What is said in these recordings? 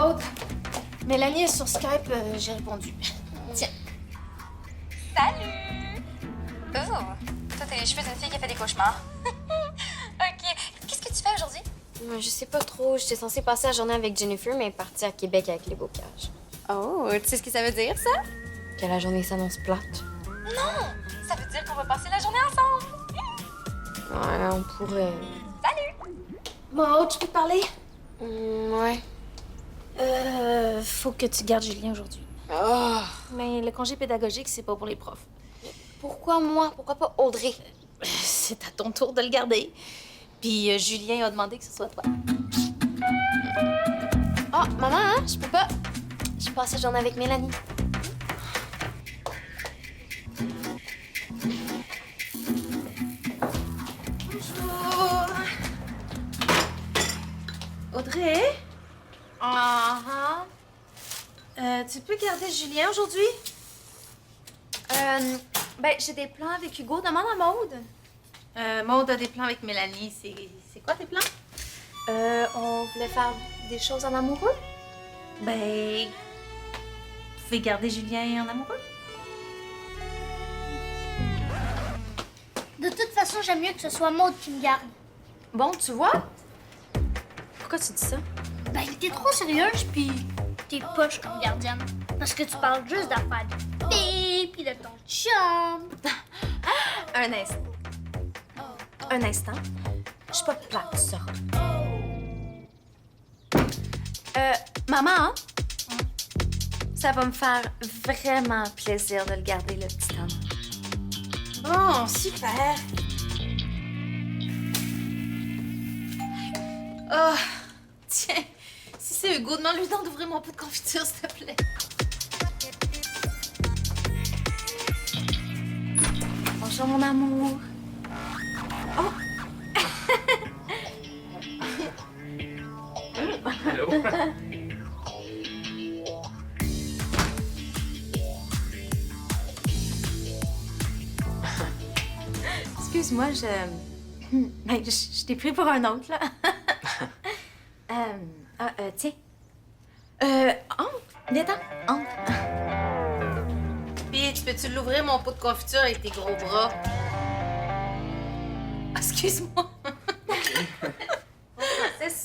Maude. Mélanie est sur Skype, j'ai répondu. Tiens. Salut! Oh, toi, t'as les cheveux d'une fille qui a fait des cauchemars. OK. Qu'est-ce que tu fais aujourd'hui? Je sais pas trop. J'étais censée passer la journée avec Jennifer, mais elle est partie à Québec avec les bocages. Oh, tu sais ce que ça veut dire, ça? Que la journée s'annonce plate. Non! Ça veut dire qu'on va passer la journée ensemble. Ouais, on pourrait. Salut! Maude, je peux te parler? Ouais. Faut que tu gardes Julien aujourd'hui. Oh. Mais le congé pédagogique, c'est pas pour les profs. Pourquoi moi? Pourquoi pas Audrey? C'est à ton tour de le garder. Puis Julien a demandé que ce soit toi. Ah, maman, hein? Je peux pas. Je passe la journée avec Mélanie. Bonjour. Audrey? Tu peux garder Julien aujourd'hui? Ben, j'ai des plans avec Hugo. Demande à Maude. Maude a des plans avec Mélanie. C'est quoi tes plans? On voulait faire des choses en amoureux. Ben, vous pouvez garder Julien en amoureux? De toute façon, j'aime mieux que ce soit Maude qui me garde. Bon, tu vois? Pourquoi tu dis ça? Ben, t'es trop sérieuse, puis t'es poche comme gardienne. Parce que tu parles juste d'affaires de filles, puis de ton chum. Un instant. Un instant. Je suis pas plate, ça. Maman, hein? Ça va me faire vraiment plaisir de le garder, le petit homme. Bon, super. Oh, tiens, si c'est Hugo, demande-lui donc d'ouvrir mon pot de confiture, s'il te plaît. Bonjour, mon amour. Oh! Allô? Excuse-moi, Ben, je t'ai pris pour un autre, là. Tiens. Entre. Viens-t'en. Entre. Puis, peux-tu l'ouvrir, mon pot de confiture, avec tes gros bras? Ah, excuse-moi.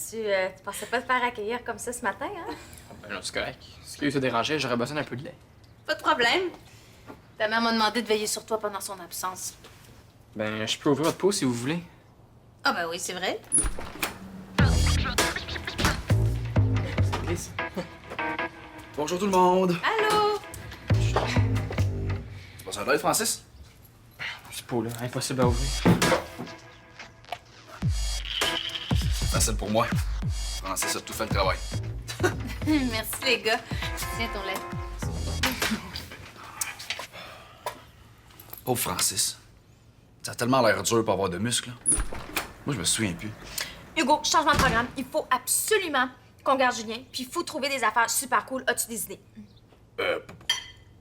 Tu pensais pas te faire accueillir comme ça ce matin, hein? Ben non, c'est correct. Si quelqu'un te dérangeait, j'aurais besoin d'un peu de lait. Pas de problème. Ta mère m'a demandé de veiller sur toi pendant son absence. Ben, je peux ouvrir votre pot si vous voulez. Ah ben oui, c'est vrai. Alice. Bonjour tout le monde. Allô? Tu passes un date, Francis? Ce pot-là, impossible à ouvrir. Facile pour moi. Francis a tout fait le travail. Merci, les gars. Tiens ton lait. Pauvre Francis. Ça a tellement l'air dur pour avoir de muscles. Là. Moi, je me souviens plus. Hugo, changement de programme. Il faut absolument qu'on garde Julien, puis il faut trouver des affaires super cool. As-tu des idées?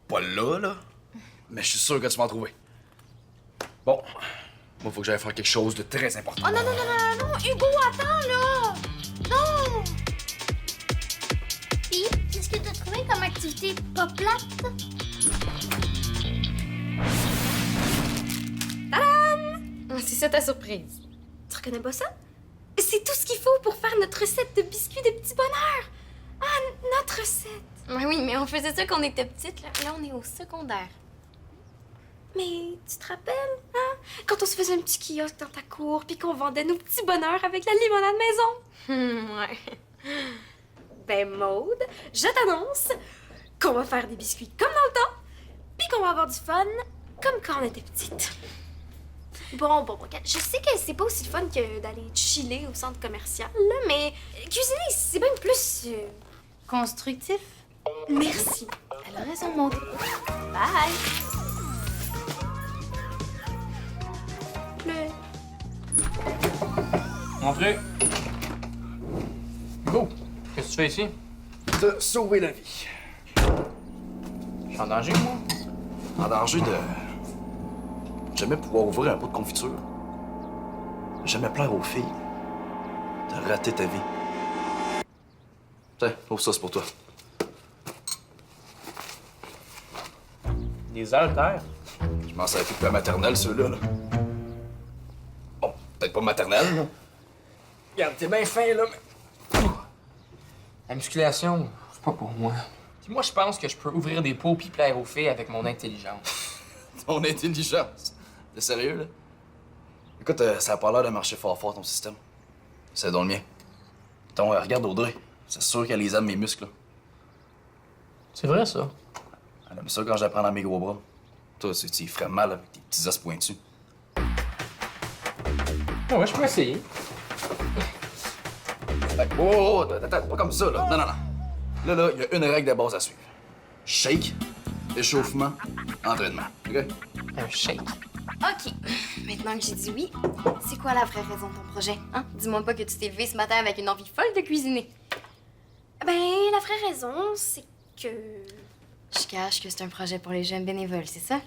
Pas là. Mais je suis sûr que tu vas en trouver. Bon, moi, faut que j'aille faire quelque chose de très important. Oh non, Hugo, attends, là! Non! Puis, qu'est-ce que t'as trouvé comme activité pas plate? C'est ça ta surprise. Tu reconnais pas ça? C'est tout ce qu'il faut pour faire notre recette de biscuits de petit bonheur. Ah, notre recette. Oui, mais on faisait ça quand on était petite. Là, on est au secondaire. Mais tu te rappelles, hein? Quand on se faisait un petit kiosque dans ta cour, puis qu'on vendait nos petits bonheurs avec la limonade maison. Ouais. Ben, Maude, je t'annonce qu'on va faire des biscuits comme dans le temps, puis qu'on va avoir du fun comme quand on était petite. Bon, regarde, je sais que c'est pas aussi fun que d'aller chiller au centre commercial, là, mais cuisiner, c'est même plus... Constructif. Merci. Elle a raison, Maude. Bye. Entrez. Hugo, qu'est-ce que tu fais ici? Te sauver la vie. Je suis en danger, moi? En danger de... Jamais pouvoir ouvrir un pot de confiture. Jamais plaire aux filles. De rater ta vie. Tiens, ouvre ça, c'est pour toi. Des haltères. Je m'en savais plus que la maternelle, ceux-là. Là. Bon, peut-être pas maternelle, là. Regarde, t'es bien fin, là, mais... La musculation, c'est pas pour moi. Puis moi, je pense que je peux ouvrir des pots puis plaire aux filles avec mon intelligence. Ton intelligence. T'es sérieux, là? Écoute, ça a pas l'air de marcher fort ton système. C'est donc le mien. Regarde Audrey. C'est sûr qu'elle les aime, mes muscles, là. C'est vrai, ça? Elle aime ça quand je la prends dans mes gros bras. Toi, tu y ferais mal avec tes petits os pointus. Ah ouais, je peux essayer. Hey, oh, attends, pas comme ça, là. Non. Là, il y a une règle de base à suivre. Shake, échauffement, entraînement. OK? Un shake. OK. Maintenant que j'ai dit oui, c'est quoi la vraie raison de ton projet? Hein? Dis-moi pas que tu t'es levé ce matin avec une envie folle de cuisiner. Ben, la vraie raison, c'est que... Je cache que c'est un projet pour les jeunes bénévoles, c'est ça?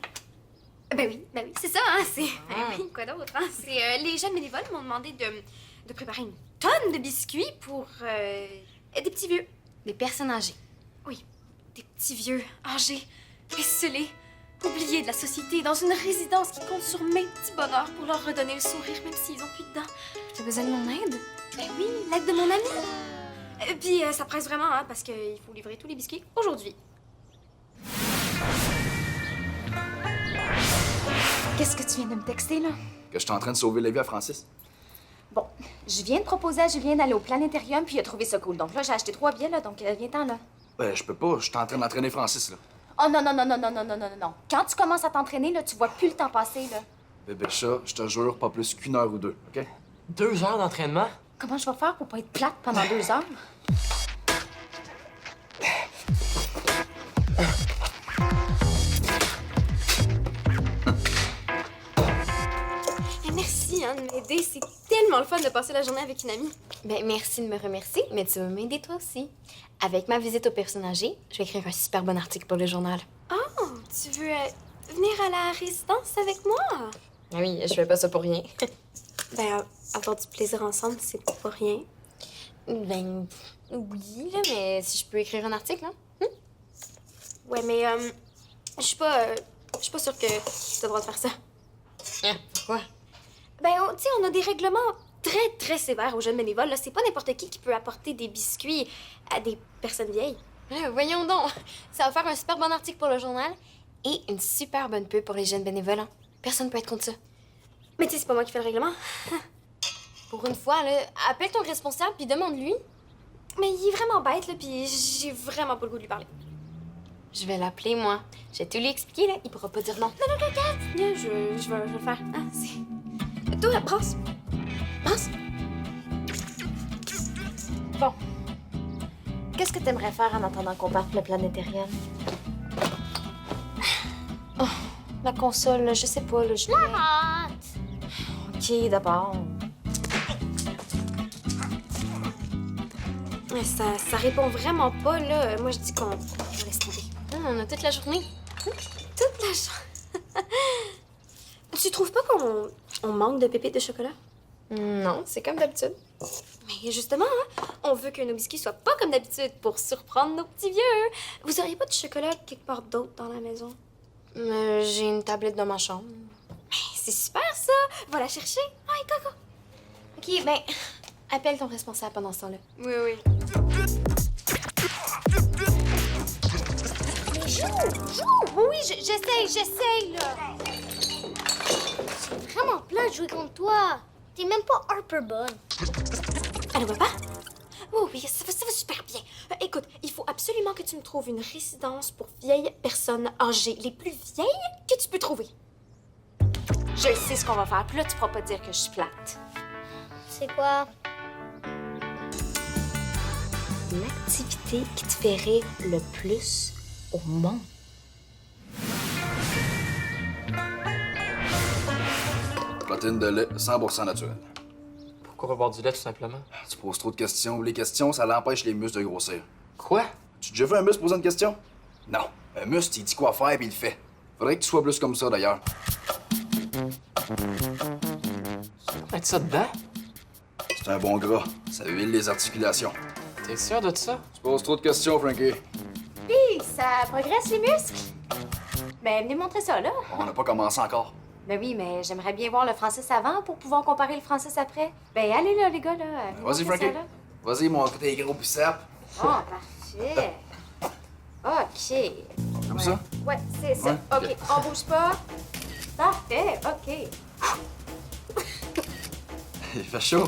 Ben oui, c'est ça, hein, c'est... Ben oui, quoi d'autre, hein? C'est, les jeunes bénévoles m'ont demandé de préparer une tonne de biscuits pour, des petits vieux. Des personnes âgées. Oui, des petits vieux, âgés, esselés, oubliés de la société, dans une résidence qui compte sur mes petits bonheurs pour leur redonner le sourire, même s'ils ont plus de dents. Tu as besoin de mon aide? Ben oui, l'aide de mon ami. Puis ça presse vraiment, hein, parce qu'il faut livrer tous les biscuits aujourd'hui. Qu'est-ce que tu viens de me texter, là? Que je suis en train de sauver la vie à Francis. Bon, je viens de proposer à Julien d'aller au Planétarium, puis il a trouvé ça cool. Donc là, j'ai acheté 3 billets, là, donc viens-t'en, là. Ben, je peux pas, je suis en train d'entraîner Francis, là. Oh non. Quand tu commences à t'entraîner, là, tu vois plus le temps passer, là. Bébé chat, je te jure, pas plus qu'1 heure ou 2, OK? 2 heures d'entraînement? Comment je vais faire pour pas être plate pendant 2 heures? Merci, hein, de m'aider. C'est tellement le fun de passer la journée avec une amie. Ben, merci de me remercier, mais tu vas m'aider toi aussi. Avec ma visite aux personnes âgées, je vais écrire un super bon article pour le journal. Oh, tu veux venir à la résidence avec moi? Ah oui, je fais pas ça pour rien. Ben, avoir du plaisir ensemble, c'est pas rien. Ben, oui, là, mais si je peux écrire un article, hein? Ouais, mais je suis pas sûre que tu as le droit de faire ça. Ah, pourquoi? Ben, tu sais, on a des règlements très, très sévères aux jeunes bénévoles. Là. C'est pas n'importe qui peut apporter des biscuits à des personnes vieilles. Voyons donc, ça va faire un super bon article pour le journal et une super bonne pub pour les jeunes bénévoles. Hein? Personne peut être contre ça. Mais tu sais, c'est pas moi qui fais le règlement. Pour une fois, là, appelle ton responsable puis demande-lui. Mais il est vraiment bête, là, puis j'ai vraiment pas le goût de lui parler. Je vais l'appeler, moi. Je vais tout lui expliquer, là. Il pourra pas dire non. Non, regarde. Je vais le faire. Ah, c'est... Toi, brasse. Brasse. Bon. Qu'est-ce que t'aimerais faire en attendant qu'on parte le Planétarium? Oh, la console, là, je sais pas, là, je... OK, d'abord. Ouais, ça répond vraiment pas, là. Moi, je dis qu'on laisse tomber. On a toute la journée. Toute la journée. Tu trouves pas qu'on manque de pépites de chocolat? Non, c'est comme d'habitude. Mais justement, hein, on veut que nos biscuits soient pas comme d'habitude pour surprendre nos petits vieux. Vous auriez pas de chocolat quelque part d'autre dans la maison? J'ai une tablette dans ma chambre. Mais c'est super, ça! Va la chercher. Allez, coco. OK, ben, appelle ton responsable pendant ce temps-là. Oui. Mais joue! Oui, j'essaye, là. C'est vraiment plat de jouer contre toi. T'es même pas Harper bonne. Allô, papa? Oh oui, ça va super bien. Écoute, il faut absolument que tu me trouves une résidence pour vieilles personnes âgées. Les plus vieilles que tu peux trouver. Je sais ce qu'on va faire, puis là, tu pourras pas dire que je suis plate. C'est quoi? L'activité qui te ferait le plus au monde. Protéines de lait 100% naturel. Pourquoi pas boire du lait, tout simplement? Tu poses trop de questions. Les questions, ça l'empêche les muscles de grossir. Quoi? Tu as déjà vu un muscle poser une question? Non. Un muscle, il dit quoi faire puis il le fait. Faudrait que tu sois plus comme ça, d'ailleurs. Mettre ça dedans? C'est un bon gras. Ça huile les articulations. T'es sûr de ça? Tu poses trop de questions, Frankie. Puis, ça progresse les muscles. Ben, venez montrer ça, là. On n'a pas commencé encore. Ben oui, mais j'aimerais bien voir le Francis avant pour pouvoir comparer le Francis après. Ben, allez là, les gars, là. Venez Vas-y, montrer Frankie. ça, là. Vas-y, montre tes gros biceps. Oh, parfait. OK. Comme Ouais. ça? Ouais, c'est ça. Ouais, OK, on bouge pas. Parfait, OK. Il fait chaud.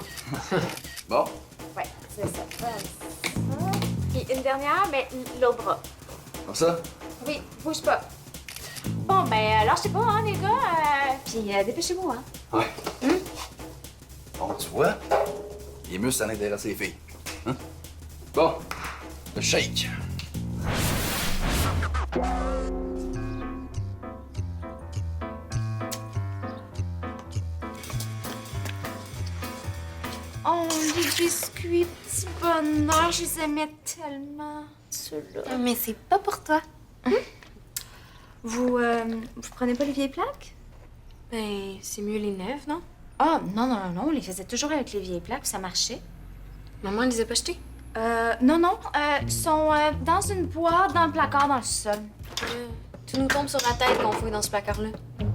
Bon. Ouais, c'est ça. Comme ça. Puis une dernière, mais l'autre bras. Comme ça? Oui, bouge pas. Bon, ben, lâchez pas, hein, les gars. Puis dépêchez-vous, hein. Ouais. Bon, tu vois, les muscles, ça intéresse les filles. Hein? Bon, le shake. Oh, les biscuits, petit bonheur, je les aimais tellement, ceux-là. Mais c'est pas pour toi. Vous prenez pas les vieilles plaques? Ben, c'est mieux les neuves, non? Ah, non, on les faisait toujours avec les vieilles plaques, ça marchait. Maman, elle les a pas jetées? Non, ils sont dans une boîte dans le placard dans le sol. Tout nous tombe sur la tête qu'on fouille dans ce placard-là.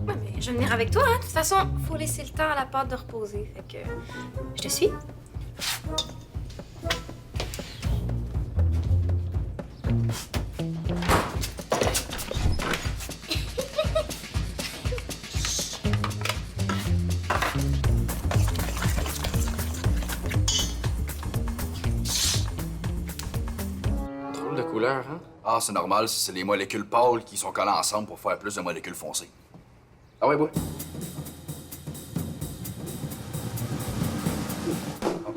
Ouais, mais je vais venir avec toi, hein. De toute façon, faut laisser le temps à la pâte de reposer. Fait que. Je te suis. Drôle de couleur, hein? Ah, c'est normal, c'est les molécules pâles qui sont collées ensemble pour faire plus de molécules foncées. Ah ouais, boy.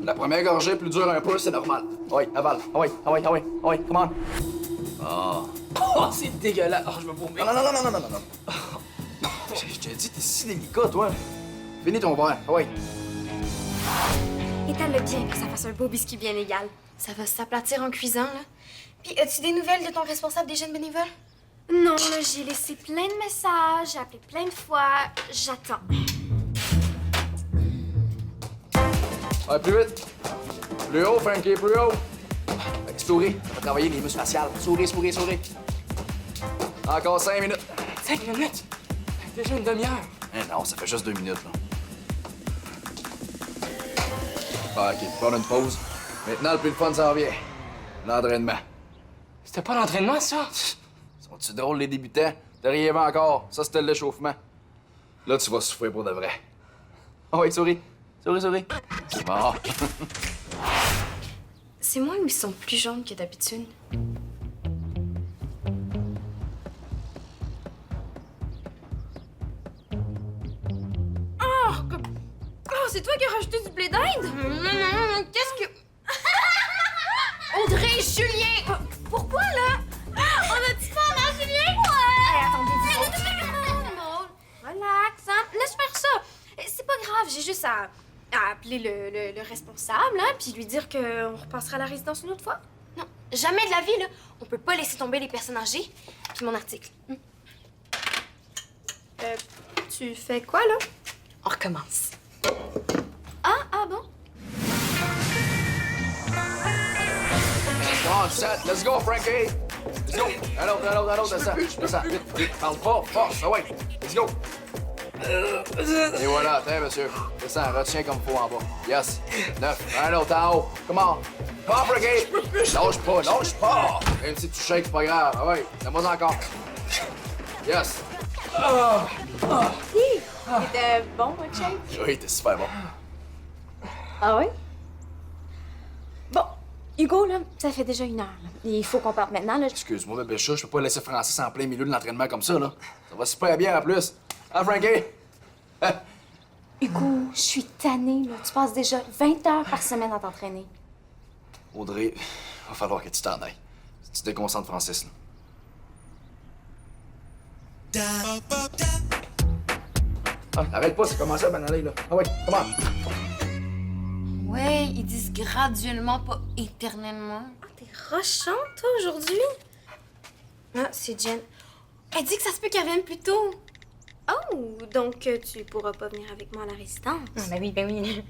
La première gorgée plus dure un peu, c'est normal. Ah ouais, avale. Ah ouais, come on. Ah. Oh, c'est dégueulasse! Oh, je vais vomir. Non. Je te dis, t'es si délicat, toi. Finis ton verre. Ah ouais. Étale-le bien, que ça fasse un beau biscuit bien égal. Ça va s'aplatir en cuisant, là. Puis, as-tu des nouvelles de ton responsable des jeunes bénévoles? Non, là, j'ai laissé plein de messages, j'ai appelé plein de fois. J'attends. Ouais, plus vite. Plus haut, Frankie, plus haut. Souris, on va travailler les muscles faciales. Souris. Encore 5 minutes. 5 minutes? Déjà une demi-heure. Eh non, ça fait juste 2 minutes, là. Ah, OK, prendre une pause. Maintenant, le plus le fun s'en vient. L'entraînement. C'était pas l'entraînement, ça? Sont-tu drôles, les débutants? T'as rien vu encore. Ça, c'était l'échauffement. Là, tu vas souffrir pour de vrai. Ah oui, souris. Souris. C'est bon. C'est moi ou ils sont plus jaunes que d'habitude? Oh, c'est toi qui as rajouté du blé d'Inde? Non, qu'est-ce que... Audrey, Julien! Pourquoi, là? On a-tu faim, là, Julien? Ouais! Hey, attendez, non. Relax, hein? Laisse faire ça. C'est pas grave, j'ai juste à appeler le responsable, hein, puis lui dire qu'on repassera à la résidence une autre fois. Non, jamais de la vie, là. On peut pas laisser tomber les personnes âgées. Puis mon article. Tu fais quoi, là? On recommence. Ah bon? Come on, set. Let's go, Frankie. Let's go. Un autre, descends. Vite. Parle pas, force. Ah ouais. Let's go. Et voilà, tiens, monsieur. Descends, retiens comme faut en bas. Yes. 9. Un autre en haut. Come on. Come on, Frankie. Lâche pas. Même si tu shakes, c'est pas grave. Ah ouais, donne-moi encore. Yes. C'était bon, votre shape? Oui, t'es super bon. Ah oui? Bon, Hugo, là, ça fait déjà 1 heure. Là. Il faut qu'on parte maintenant, là. Excuse-moi, bébé chat, je peux pas laisser Francis en plein milieu de l'entraînement comme ça, là. Ça va super bien, en plus. Hein, Frankie? Hugo, je suis tannée, là. Tu passes déjà 20 heures par semaine à t'entraîner. Audrey, va falloir que tu t'en ailles. Tu te déconcentres, Francis, là. Ah, arrête pas, c'est commencé à m'en aller, là. Ah ouais, comment? Ouais, ils disent graduellement, pas éternellement. Ah, t'es rochante, toi, aujourd'hui? Ah, c'est Jen. Elle dit que ça se peut qu'elle vienne plus tôt. Oh, donc tu pourras pas venir avec moi à la résidence? Ah, ben oui.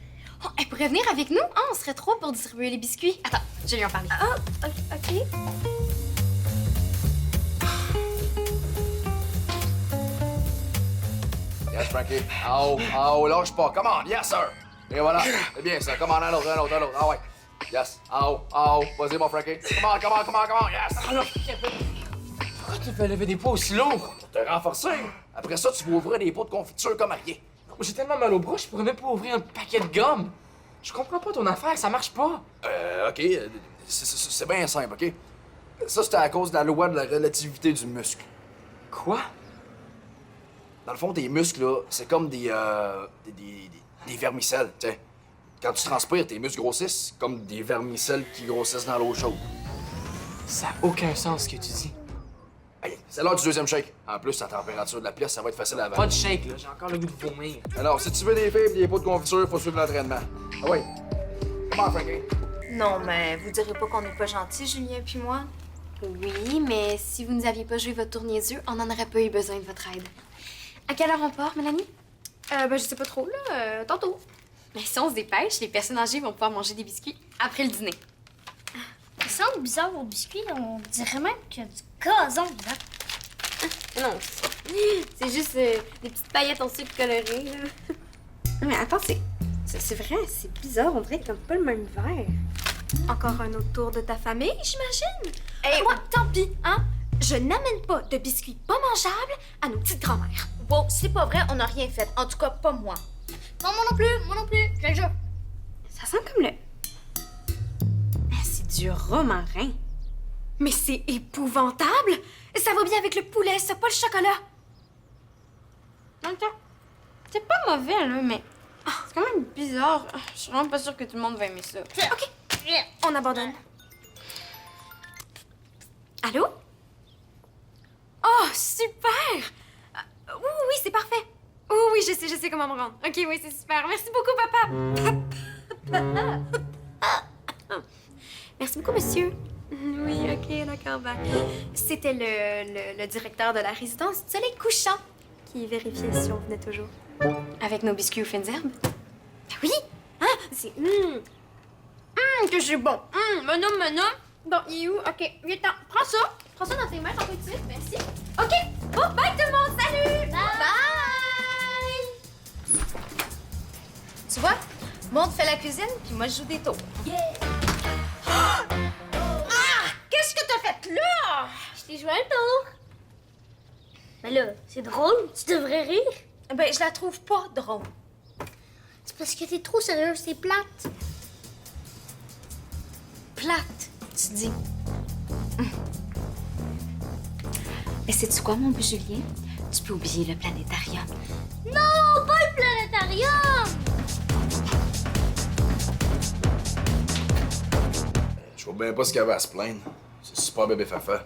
Oh, elle pourrait venir avec nous? Ah, on serait trop pour distribuer les biscuits. Attends, je vais lui en parler. Ah, OK. Yes, Frankie. En haut, lâche pas. Come on, yes, sir. Et voilà. C'est bien ça. Come on, un autre. Ah ouais. Yes. En haut. Vas-y, mon Frankie. Come on, yes. Pourquoi tu fais lever des poids aussi lourds? Pour te renforcer. Après ça, tu vas ouvrir des pots de confiture comme à rien. J'ai tellement mal au bras, je pourrais même pas ouvrir un paquet de gomme. Je comprends pas ton affaire, ça marche pas. OK. C'est bien simple, OK? Ça, c'était à cause de la loi de la relativité du muscle. Quoi? Dans le fond, tes muscles, là, c'est comme des vermicelles, tu sais. Quand tu transpires, tes muscles grossissent comme des vermicelles qui grossissent dans l'eau chaude. Ça a aucun sens ce que tu dis. Hey, c'est l'heure du deuxième shake. En plus, la température de la pièce, ça va être facile à Pas avaler. de shake, là, j'ai encore le goût de vomir. Alors, si tu veux des fibres et des pots de confiture, faut suivre l'entraînement. Ah oui. Comment, Frankie? Non, mais vous direz pas qu'on n'est pas gentils, Julien puis moi? Oui, mais si vous nous aviez pas joué votre tour niaiseux, on n'en aurait pas eu besoin de votre aide. À quelle heure on part, Mélanie? Ben, je sais pas trop, là. Tantôt. Mais si on se dépêche, les personnes âgées vont pouvoir manger des biscuits après le dîner. Ça sent bizarre vos biscuits. On dirait même qu'il y a du gazon dedans. Non, c'est juste des petites paillettes en sucre coloré, là. Mais attends, c'est vrai, c'est bizarre. On dirait qu'ils n'ont pas le même verre. Encore un autre tour de ta famille, j'imagine? Hey, Moi, tant pis, hein? Je n'amène pas de biscuits pas mangeables à nos petites grand-mères. Bon, c'est pas vrai, on n'a rien fait. En tout cas, pas moi. Non, moi non plus. Je le jure. Ça sent comme le... c'est du romarin. Mais c'est épouvantable! Ça va bien avec le poulet, ça, pas le chocolat. Attends, c'est pas mauvais, là, mais c'est quand même bizarre. Je suis vraiment pas sûre que tout le monde va aimer ça. OK, on abandonne. Allô? Oh, super! Oui, c'est parfait. Oui, je sais comment me rendre. OK, oui, c'est super. Merci beaucoup, papa. Merci beaucoup, monsieur. Oui, OK, d'accord. Ben, c'était le directeur de la résidence du Soleil couchant qui vérifiait si on venait toujours. Avec nos biscuits aux fines herbes? Oui! Hein? C'est... que c'est bon. Maintenant. Bon, il est où? OK, viens t'en. Prends ça. Prends ça dans tes mains, j'en peux tout de suite. Merci. OK. Bon, bye tout le monde. Salut! Bye! Tu vois, Maud fait la cuisine, puis moi, je joue des tours. Qu'est-ce que t'as fait là? Je t'ai joué un tour. Mais là, c'est drôle. Tu devrais rire. Ben, je la trouve pas drôle. C'est parce que t'es trop sérieuse. C'est plate. Plate, tu dis. Mais sais-tu quoi, mon beau Julien? Tu peux oublier le planétarium. Non, pas le planétarium. Je vois bien pas ce qu'il y avait à se plaindre. C'est super bébé fafa.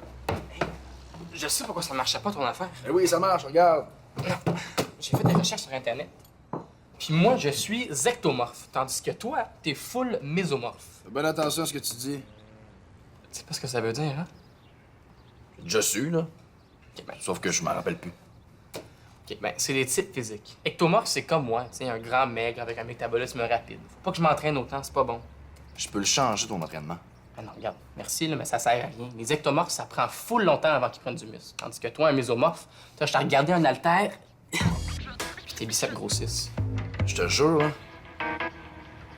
Je sais pourquoi ça marchait pas ton affaire. Mais oui, ça marche, regarde. J'ai fait des recherches sur Internet. Puis moi, je suis ectomorphe, tandis que toi, t'es full mésomorphe. Fais bien attention à ce que tu dis. Tu sais pas ce que ça veut dire, hein? J'ai déjà su, là. Ok, ben, Sauf que je m'en rappelle plus. ok, ben, c'est des types physiques. Ectomorphe, c'est comme moi, tu sais, un grand maigre avec un métabolisme rapide. Faut pas que je m'entraîne autant, c'est pas bon. Je peux le changer, ton entraînement. Ah non, regarde, merci, là, mais ça sert à rien. Les ectomorphes, ça prend full longtemps avant qu'ils prennent du muscle. Tandis que toi, un mésomorphe, toi, je t'ai regardé un haltère, puis tes biceps grossissent. Je te jure, là.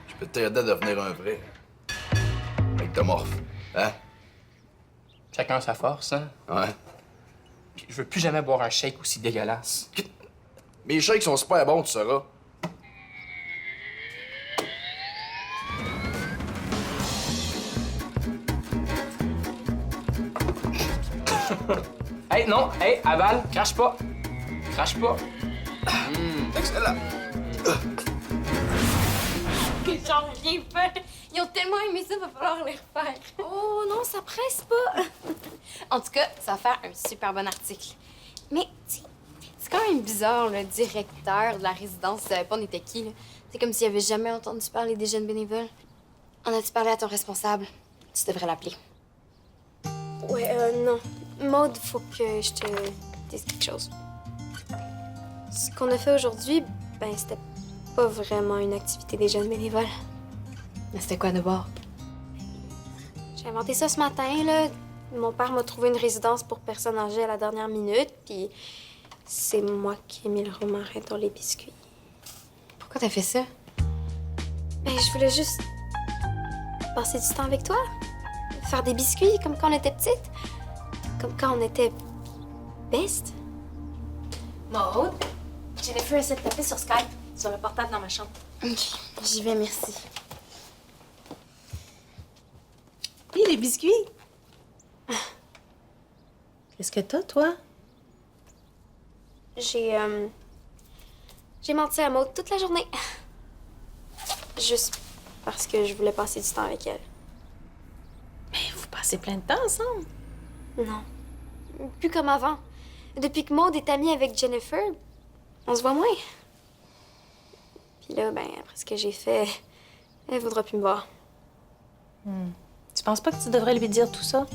Je peux t'aider à devenir un vrai. Ectomorphe. Hein? Chacun sa force, hein? Ouais. Puis je veux plus jamais boire un shake aussi dégueulasse. Mes shakes sont super bons, tu sauras. Hey, non, hey, avale, crache pas. Crache pas. Excellent. J'en reviens pas. Ils ont tellement aimé ça, va falloir les refaire. Oh non, ça presse pas. En tout cas, ça va faire un super bon article. Mais, tu sais, c'est quand même bizarre, le directeur de la résidence savait pas on était qui, là. C'est comme s'il avait jamais entendu parler des jeunes bénévoles. En as-tu parlé à ton responsable? Tu devrais l'appeler. Ouais, non. Maud, faut que je te dise quelque chose. Ce qu'on a fait aujourd'hui, ben, c'était pas vraiment une activité des jeunes bénévoles. Mais c'était quoi d'abord? J'ai inventé ça ce matin, là. Mon père m'a trouvé une résidence pour personnes âgées à la dernière minute, puis c'est moi qui ai mis le romarin dans les biscuits. Pourquoi t'as fait ça? Ben, je voulais juste passer du temps avec toi. Faire des biscuits comme quand on était petite. Comme quand on était best. Maud, Jennifer essaie de taper sur Skype, sur le portable dans ma chambre. OK, j'y vais, merci. Puis les biscuits? Qu'est-ce que t'as, toi? J'ai menti à Maud toute la journée. Juste parce que je voulais passer du temps avec elle. Mais vous passez plein de temps ensemble. Non. Plus comme avant. Depuis que Maud est amie avec Jennifer, on se voit moins. Puis là, ben, après ce que j'ai fait, elle voudra plus me voir. Tu penses pas que tu devrais lui dire tout ça?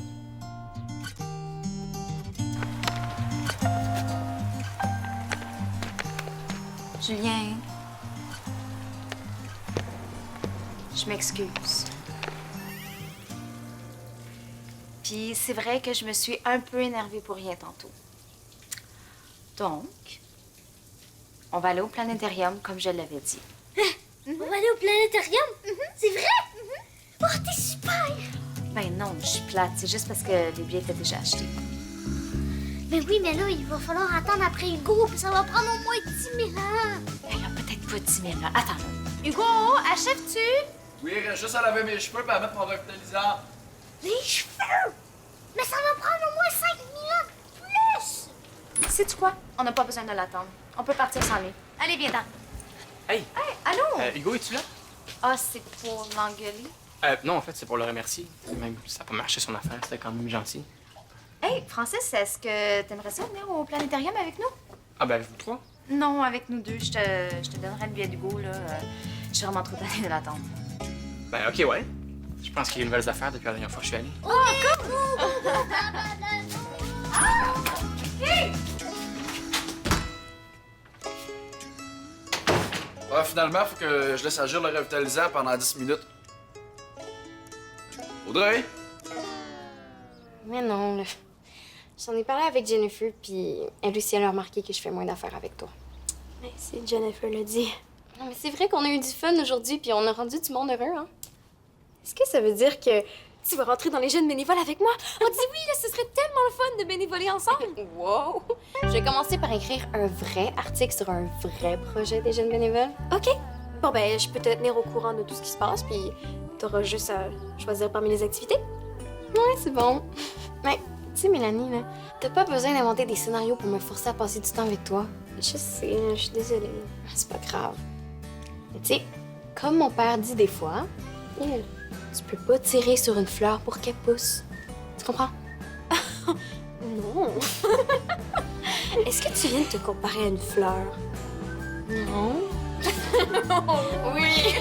Julien, je m'excuse. Puis c'est vrai que je me suis un peu énervée pour rien tantôt. Donc, on va aller au planétarium comme je l'avais dit. On va aller au planétarium? C'est vrai? Oh, t'es super! Ben non, je suis plate. C'est juste parce que les billets étaient déjà achetés. Mais oui, mais là, il va falloir attendre après Hugo, puis ça va prendre au moins 10 000 ans. Elle a peut-être pas 10 000 ans. Attends. Hugo, achèves-tu? Oui, il reste juste à laver mes cheveux et à mettre mon revitalisant. Les cheveux! Mais ça va prendre au moins 5 000 ans de plus! Sais-tu quoi? On n'a pas besoin de l'attendre. On peut partir sans lui. Allez, viens-t'en. Hey! Allô? Hugo, es-tu là? Ah, c'est pour l'engueuler? Non, en fait, c'est pour le remercier. Même, ça n'a pas marché son affaire, c'était quand même gentil. Hey, Francis, est-ce que t'aimerais ça venir au planétarium avec nous? Ah ben, vous trois? Non, avec nous deux. Je te donnerai le billet d'Hugo, là. Je suis vraiment trop tannée de l'attendre. Ben, ok, ouais. Je pense qu'il y a de nouvelles affaires depuis la dernière fois que je suis allée. Ah, finalement, faut que je laisse agir le revitalisant pendant 10 minutes. Audrey? Mais non, là. J'en ai parlé avec Jennifer, puis elle aussi, elle a remarqué que je fais moins d'affaires avec toi. Mais si Jennifer l'a dit. Non, mais c'est vrai qu'on a eu du fun aujourd'hui, puis on a rendu du monde heureux, hein? Est-ce que ça veut dire que tu vas rentrer dans les jeunes bénévoles avec moi? On dit oui, là, ce serait tellement le fun de bénévoler ensemble! Wow! Je vais commencer par écrire un vrai article sur un vrai projet des jeunes bénévoles. OK. Bon, ben, je peux te tenir au courant de tout ce qui se passe, puis t'auras juste à choisir parmi les activités. Ouais, c'est bon. Mais, tu sais, Mélanie, là, t'as pas besoin d'inventer des scénarios pour me forcer à passer du temps avec toi. Je sais, je suis désolée. C'est pas grave. Mais tu sais, comme mon père dit des fois, tu peux pas tirer sur une fleur pour qu'elle pousse. Tu comprends? Non. Est-ce que tu viens de te comparer à une fleur? Non. Oui.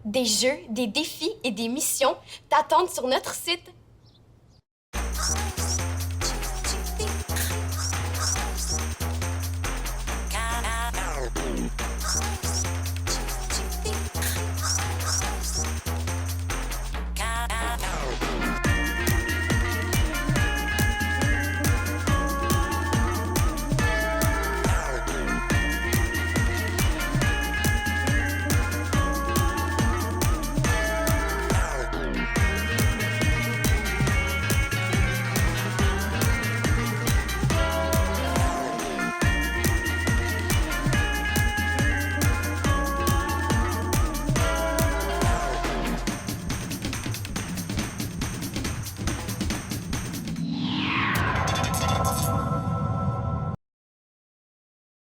Des jeux, des défis et des missions t'attendent sur notre site